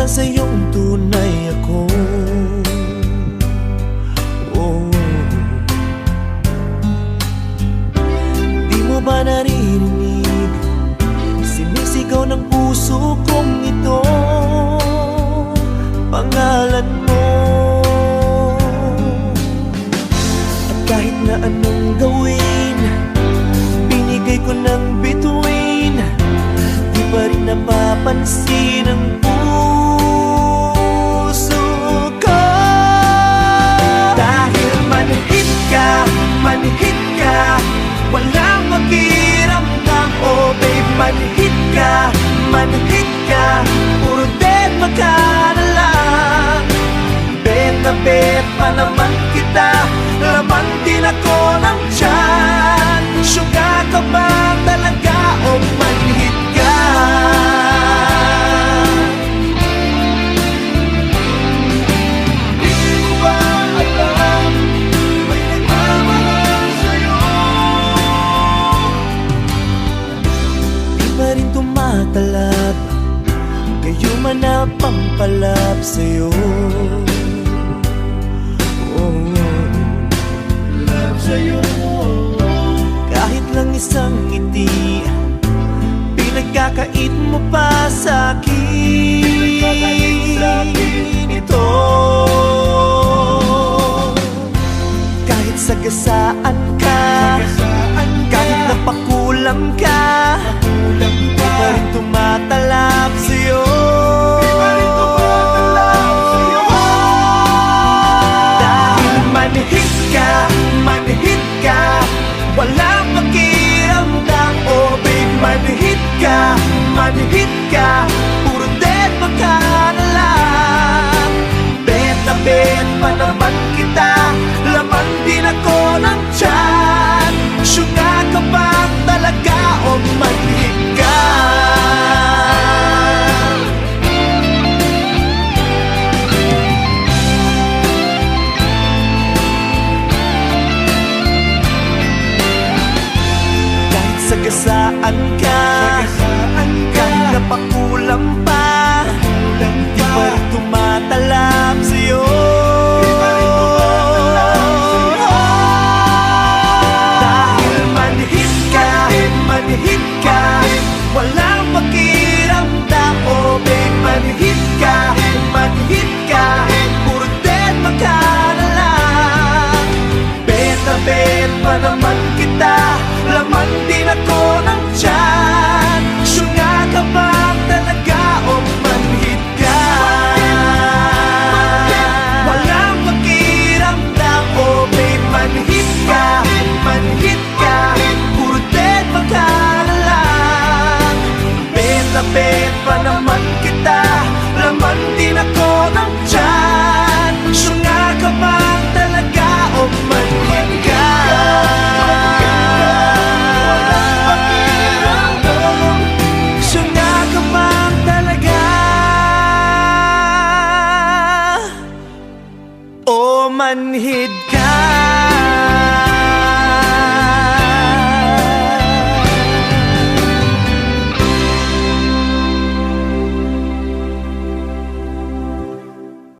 na sa'yong tunay ako. Oh. Di mo ba naririnig sinisigaw ng puso kong ito, pangalan mo? At kahit na anong gawin, binigay ko ng bituin, di pa rin napapansin ang puso ko. Dahil manhid ka, walang makiramdam. Oh babe, manhid ka, puro deadma ka na lang. Bet na bet pa naman kita, laman din ako ng tiyan. Suga ka ba talaga o manhid ka? Di ko ba alam, may nagmamahal sa'yo? Di pa rin tumatalab, kayo man na pampalab sa'yo. Kahit lang isang ngiti, pinagkakait mo pa sa'kin ito. Kahit sagasaan ka, kahit napakulam ka, di pa rin tumatalab sa'yo. Dahil manhid ka, walang pakiramdam. Oh babe, manhid ka, puro deadma ka na lang. Bet na bet pa naman kita, laman din ako ng tiyan. Suga ka ba talaga o manhid ka? Sagasaan ka, kahit napakulam pa, di pa rin tumatalab sa'yo. Dahil manhid ka, walang pakiramdam. Oh babe, manhid ka, puro deadma ka na lang. Bet na bet pa naman kita, laman din ako ng tiyan. Suga ka ba talaga o manhid ka? Walang pakiramdam. Oh babe, manhid ka, puro deadma ka na lang. Bet na bet pa naman